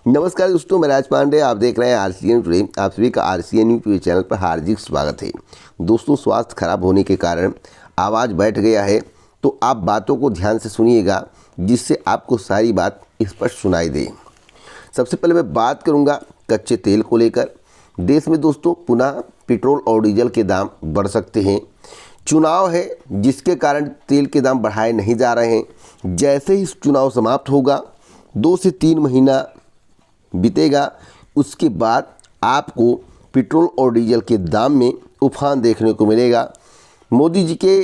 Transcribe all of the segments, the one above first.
नमस्कार दोस्तों, मैं राज पांडे। आप देख रहे हैं आरसीएन टुडे। आप सभी का आरसीएन न्यूज़ चैनल पर हार्दिक स्वागत है। दोस्तों, स्वास्थ्य खराब होने के कारण आवाज़ बैठ गया है, तो आप बातों को ध्यान से सुनिएगा जिससे आपको सारी बात स्पष्ट सुनाई दे। सबसे पहले मैं बात करूंगा कच्चे तेल को लेकर। देश में दोस्तों पुनः पेट्रोल और डीजल के दाम बढ़ सकते हैं। चुनाव है जिसके कारण तेल के दाम बढ़ाए नहीं जा रहे हैं। जैसे ही चुनाव समाप्त होगा, 2 से 3 महीना बीतेगा, उसके बाद आपको पेट्रोल और डीजल के दाम में उफान देखने को मिलेगा। मोदी जी के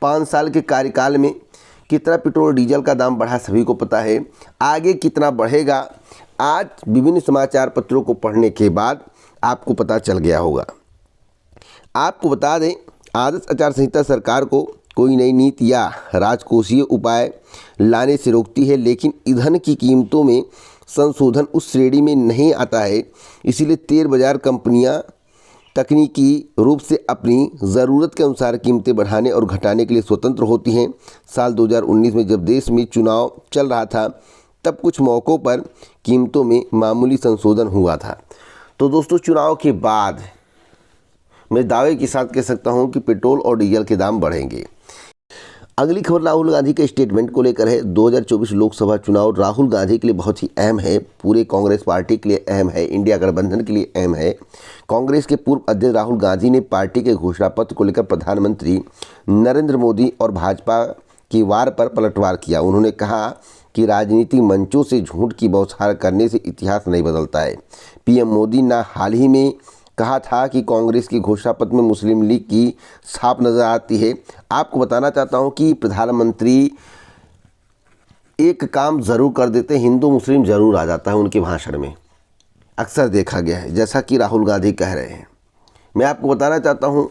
5 साल के कार्यकाल में कितना पेट्रोल डीजल का दाम बढ़ा सभी को पता है। आगे कितना बढ़ेगा, आज विभिन्न समाचार पत्रों को पढ़ने के बाद आपको पता चल गया होगा। आपको बता दें, आदर्श आचार संहिता सरकार को कोई नई नीति या राजकोषीय उपाय लाने से रोकती है, लेकिन ईंधन की कीमतों में संशोधन उस श्रेणी में नहीं आता है। इसीलिए तेल बाजार कंपनियां तकनीकी रूप से अपनी ज़रूरत के अनुसार कीमतें बढ़ाने और घटाने के लिए स्वतंत्र होती हैं। साल 2019 में जब देश में चुनाव चल रहा था, तब कुछ मौक़ों पर कीमतों में मामूली संशोधन हुआ था। तो दोस्तों, चुनाव के बाद मैं दावे के साथ कह सकता हूं कि पेट्रोल और डीजल के दाम बढ़ेंगे। अगली खबर राहुल गांधी के स्टेटमेंट को लेकर है। 2024 लोकसभा चुनाव राहुल गांधी के लिए बहुत ही अहम है, पूरे कांग्रेस पार्टी के लिए अहम है, इंडिया गठबंधन के लिए अहम है। कांग्रेस के पूर्व अध्यक्ष राहुल गांधी ने पार्टी के घोषणा पत्र को लेकर प्रधानमंत्री नरेंद्र मोदी और भाजपा की वार पर पलटवार किया। उन्होंने कहा कि राजनीतिक मंचों से झूठ की बौछार करने से इतिहास नहीं बदलता है। पीएम मोदी ने हाल ही में कहा था कि कांग्रेस की घोषणा पत्र में मुस्लिम लीग की छाप नजर आती है। आपको बताना चाहता हूं कि प्रधानमंत्री एक काम जरूर कर देते, हिंदू मुस्लिम जरूर आ जाता है उनके भाषण में, अक्सर देखा गया है, जैसा कि राहुल गांधी कह रहे हैं। मैं आपको बताना चाहता हूं,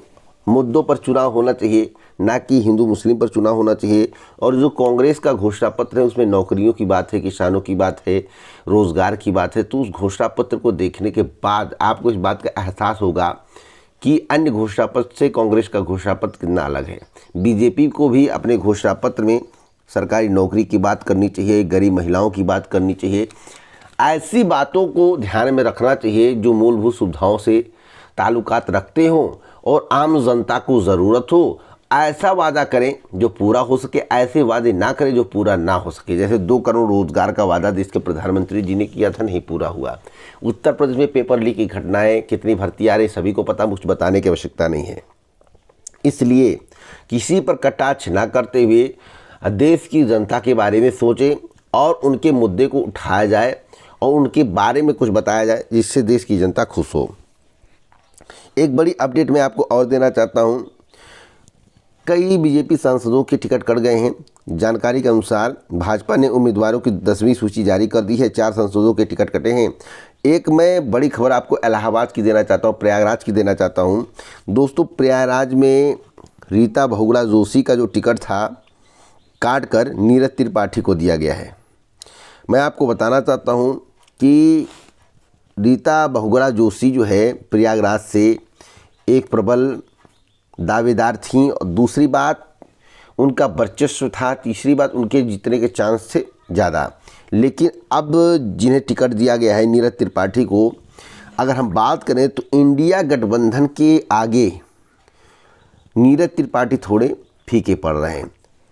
मुद्दों पर चुनाव होना चाहिए, ना कि हिंदू मुस्लिम पर चुनाव होना चाहिए। और जो कांग्रेस का घोषणा पत्र है उसमें नौकरियों की बात है, किसानों की बात है, रोजगार की बात है। तो उस घोषणा पत्र को देखने के बाद आपको इस बात का एहसास होगा कि अन्य घोषणा पत्र से कांग्रेस का घोषणा पत्र कितना अलग है। बीजेपी को भी अपने घोषणा पत्र में सरकारी नौकरी की बात करनी चाहिए, गरीब महिलाओं की बात करनी चाहिए। ऐसी बातों को ध्यान में रखना चाहिए जो मूलभूत सुविधाओं से ताल्लुकात रखते हों और आम जनता को ज़रूरत हो। ऐसा वादा करें जो पूरा हो सके, ऐसे वादे ना करें जो पूरा ना हो सके। जैसे 2 करोड़ रोजगार का वादा देश के प्रधानमंत्री जी ने किया था, नहीं पूरा हुआ। उत्तर प्रदेश में पेपर लीक की घटनाएं, कितनी भर्ती आ रही, सभी को पता, मुझे बताने की आवश्यकता नहीं है। इसलिए किसी पर कटाक्ष ना करते हुए देश की जनता के बारे में सोचें और उनके मुद्दे को उठाया जाए और उनके बारे में कुछ बताया जाए जिससे देश की जनता खुश हो। एक बड़ी अपडेट मैं आपको और देना चाहता हूं। कई बीजेपी सांसदों के टिकट कट गए हैं। जानकारी के अनुसार भाजपा ने उम्मीदवारों की 10वीं सूची जारी कर दी है। 4 सांसदों के टिकट कटे हैं। एक मैं बड़ी खबर आपको इलाहाबाद की देना चाहता हूं, प्रयागराज की देना चाहता हूं। दोस्तों, प्रयागराज में रीता बहुगुणा जोशी का जो टिकट था, काट कर नीरज त्रिपाठी को दिया गया है। मैं आपको बताना चाहता हूँ कि रीता बहुगुणा जोशी जो है प्रयागराज से एक प्रबल दावेदार थीं। और दूसरी बात, उनका वर्चस्व था। तीसरी बात, उनके जीतने के चांस थे ज़्यादा। लेकिन अब जिन्हें टिकट दिया गया है नीरज त्रिपाठी को, अगर हम बात करें तो इंडिया गठबंधन के आगे नीरज त्रिपाठी थोड़े फीके पड़ रहे हैं।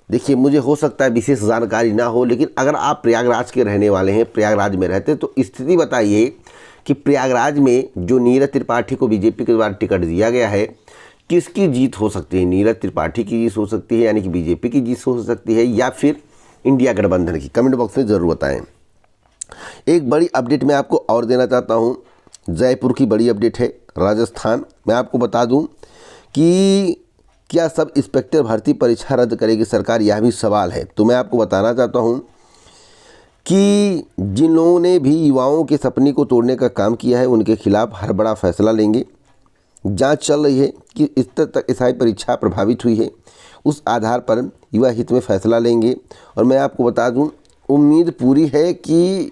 देखिए, मुझे हो सकता है विशेष जानकारी ना हो, लेकिन अगर आप प्रयागराज के रहने वाले हैं, प्रयागराज में रहते, तो स्थिति बताइए कि प्रयागराज में जो नीरज त्रिपाठी को बीजेपी के द्वारा टिकट दिया गया है, किसकी जीत हो सकती है? नीरज त्रिपाठी की जीत हो सकती है, यानी कि बीजेपी की जीत हो सकती है, या फिर इंडिया गठबंधन की? कमेंट बॉक्स में ज़रूर बताएं। एक बड़ी अपडेट मैं आपको और देना चाहता हूं। जयपुर की बड़ी अपडेट है, राजस्थान। मैं आपको बता दूं कि क्या सब इंस्पेक्टर भर्ती परीक्षा रद्द करेगी सरकार, यह भी सवाल है। तो मैं आपको बताना चाहता हूं कि जिन लोगों ने भी युवाओं के सपने को तोड़ने का काम किया है, उनके खिलाफ हर बड़ा फैसला लेंगे। जांच चल रही है कि इस तक एसआई परीक्षा प्रभावित हुई है, उस आधार पर युवा हित में फैसला लेंगे। और मैं आपको बता दूं, उम्मीद पूरी है कि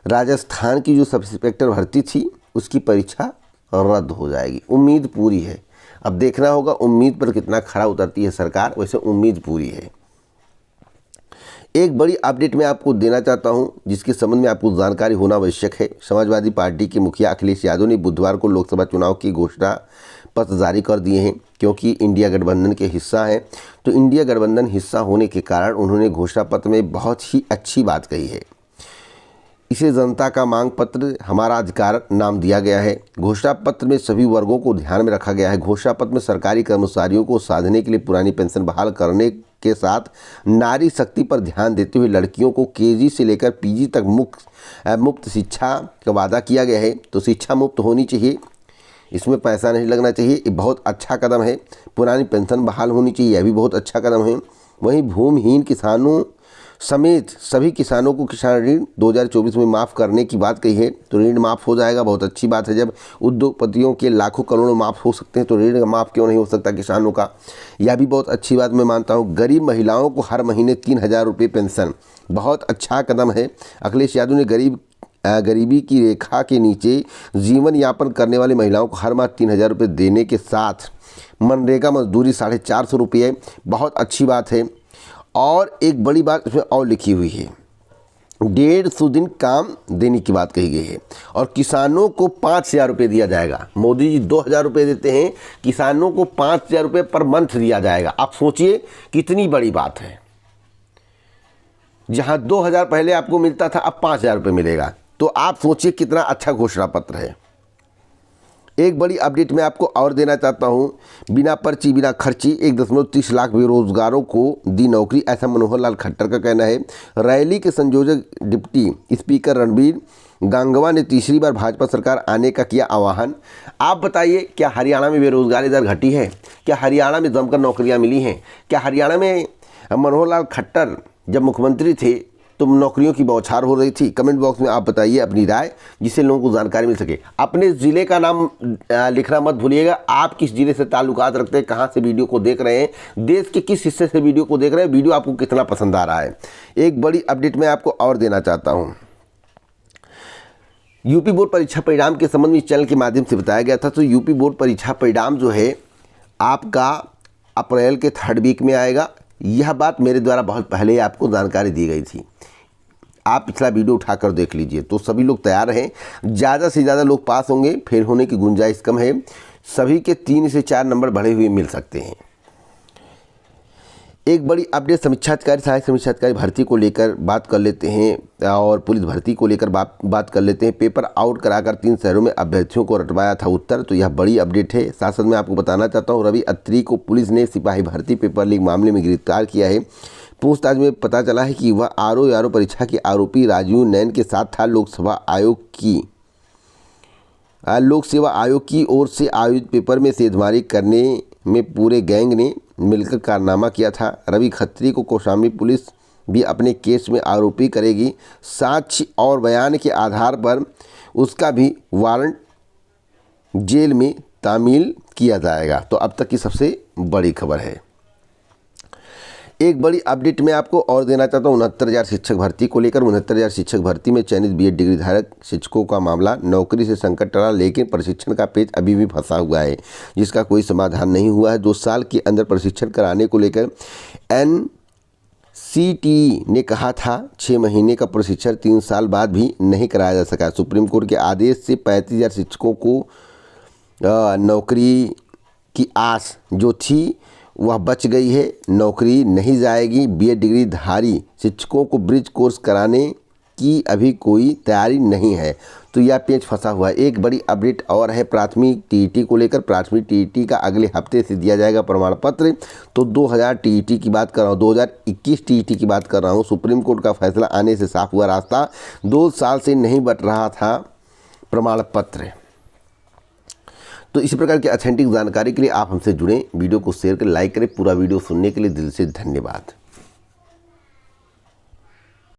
राजस्थान की जो सब इंस्पेक्टर भर्ती थी उसकी परीक्षा रद्द हो जाएगी। उम्मीद पूरी है। अब देखना होगा उम्मीद पर कितना खरा उतरती है सरकार। वैसे उम्मीद पूरी है। एक बड़ी अपडेट मैं आपको देना चाहता हूं, जिसके संबंध में आपको जानकारी होना आवश्यक है। समाजवादी पार्टी के मुखिया अखिलेश यादव ने बुधवार को लोकसभा चुनाव की घोषणा पत्र जारी कर दिए हैं। क्योंकि इंडिया गठबंधन के हिस्सा है, तो इंडिया गठबंधन हिस्सा होने के कारण उन्होंने घोषणा पत्र में बहुत ही अच्छी बात कही है। इसे जनता का मांग पत्र हमारा अधिकार नाम दिया गया है। घोषणा पत्र में सभी वर्गों को ध्यान में रखा गया है। घोषणा पत्र में सरकारी कर्मचारियों को साधने के लिए पुरानी पेंशन बहाल करने के साथ नारी शक्ति पर ध्यान देते हुए लड़कियों को केजी से लेकर पीजी तक मुफ्त शिक्षा का वादा किया गया है। तो शिक्षा मुफ्त होनी चाहिए, इसमें पैसा नहीं लगना चाहिए, ये बहुत अच्छा कदम है। पुरानी पेंशन बहाल होनी चाहिए, यह भी बहुत अच्छा कदम है। वहीं भूमिहीन किसानों समेत सभी किसानों को किसान ऋण 2024 में माफ़ करने की बात कही है। तो ऋण माफ़ हो जाएगा, बहुत अच्छी बात है। जब उद्योगपतियों के लाखों करोड़ों माफ़ हो सकते हैं तो ऋण माफ़ क्यों नहीं हो सकता किसानों का, यह भी बहुत अच्छी बात मैं मानता हूँ। गरीब महिलाओं को हर महीने 3,000 रुपये पेंशन, बहुत अच्छा कदम है। अखिलेश यादव ने गरीबी की रेखा के नीचे जीवन यापन करने वाली महिलाओं को हर माह 3,000 रुपये देने के साथ मनरेगा मजदूरी 450 रुपये, बहुत अच्छी बात है। और एक बड़ी बात इसमें और लिखी हुई है, 150 दिन काम देने की बात कही गई है। और किसानों को 5,000 रुपये दिया जाएगा। मोदी जी 2,000 रुपये देते हैं, किसानों को 5,000 रुपये पर मंथ दिया जाएगा। आप सोचिए कितनी बड़ी बात है। जहां 2,000 पहले आपको मिलता था, अब 5,000 रुपये मिलेगा। तो आप सोचिए कितना अच्छा घोषणा पत्र है। एक बड़ी अपडेट मैं आपको और देना चाहता हूं, बिना पर्ची बिना खर्ची 1.30 लाख बेरोजगारों को दी नौकरी, ऐसा मनोहर लाल खट्टर का कहना है। रैली के संयोजक डिप्टी स्पीकर रणबीर गंगवा ने तीसरी बार भाजपा सरकार आने का किया आह्वान। आप बताइए, क्या हरियाणा में बेरोजगारी दर घटी है? क्या हरियाणा में जमकर नौकरियां मिली हैं? क्या हरियाणा में मनोहर लाल खट्टर जब मुख्यमंत्री थे तो नौकरियों की बौछार हो रही थी? कमेंट बॉक्स में आप बताइए अपनी राय, जिससे लोगों को जानकारी मिल सके। अपने ज़िले का नाम लिखना मत भूलिएगा। आप किस ज़िले से ताल्लुकात रखते हैं, कहाँ से वीडियो को देख रहे हैं, देश के किस हिस्से से वीडियो को देख रहे हैं, वीडियो आपको कितना पसंद आ रहा है। एक बड़ी अपडेट मैं आपको और देना चाहता हूँ। यूपी बोर्ड परीक्षा परिणाम के संबंध में इस चैनल के माध्यम से बताया गया था। तो यूपी बोर्ड परीक्षा परिणाम जो है आपका अप्रैल के 3rd वीक में आएगा। यह बात मेरे द्वारा बहुत पहले आपको जानकारी दी गई थी। आप पिछला वीडियो उठाकर देख लीजिए। तो सभी लोग तैयार रहें, ज़्यादा से ज़्यादा लोग पास होंगे, फेल होने की गुंजाइश कम है। सभी के 3 से 4 नंबर बढ़े हुए मिल सकते हैं। एक बड़ी अपडेट सहायक समीक्षा अधिकारी भर्ती को लेकर बात कर लेते हैं और पुलिस भर्ती को लेकर बात कर लेते हैं। पेपर आउट कराकर 3 शहरों में अभ्यर्थियों को रटवाया था उत्तर, तो यह बड़ी अपडेट है। साथ साथ मैं आपको बताना चाहता हूँ, रवि अत्री को पुलिस ने सिपाही भर्ती पेपर लीक मामले में गिरफ्तार किया है। पूछताछ में पता चला है कि वह आरओ परीक्षा के आरोपी राजीव नैन के साथ था। लोक सेवा आयोग की ओर से आयोजित पेपर में सेधमारी करने में पूरे गैंग ने मिलकर कारनामा किया था। रवि खत्री को कौशाम्बी पुलिस भी अपने केस में आरोपी करेगी। साक्ष्य और बयान के आधार पर उसका भी वारंट जेल में तामील किया जाएगा। तो अब तक की सबसे बड़ी खबर है। एक बड़ी अपडेट मैं आपको और देना चाहता हूँ 69,000 शिक्षक भर्ती को लेकर। 69,000 शिक्षक भर्ती में चयनित बीएड डिग्री धारक शिक्षकों का मामला, नौकरी से संकट टला, लेकिन प्रशिक्षण का पेच अभी भी फंसा हुआ है, जिसका कोई समाधान नहीं हुआ है। 2 साल के अंदर प्रशिक्षण कराने को लेकर NCTE ने कहा था। 6 महीने का प्रशिक्षण 3 साल बाद भी नहीं कराया जा सका। सुप्रीम कोर्ट के आदेश से 35,000 शिक्षकों को नौकरी की आस जो थी वह बच गई है, नौकरी नहीं जाएगी। बीएड डिग्री धारी शिक्षकों को ब्रिज कोर्स कराने की अभी कोई तैयारी नहीं है, तो यह पेच फंसा हुआ है। एक बड़ी अपडेट और है प्राथमिक टीईटी को लेकर। प्राथमिक टीईटी का अगले हफ्ते से दिया जाएगा प्रमाण पत्र। तो 2000 टीईटी की बात कर रहा हूँ, 2021 टीईटी की बात कर रहा हूँ। सुप्रीम कोर्ट का फैसला आने से साफ हुआ रास्ता। 2 साल से नहीं बट रहा था प्रमाण पत्र। तो इसी प्रकार की ऑथेंटिक जानकारी के लिए आप हमसे जुड़ें। वीडियो को शेयर करें, लाइक करें। पूरा वीडियो सुनने के लिए दिल से धन्यवाद।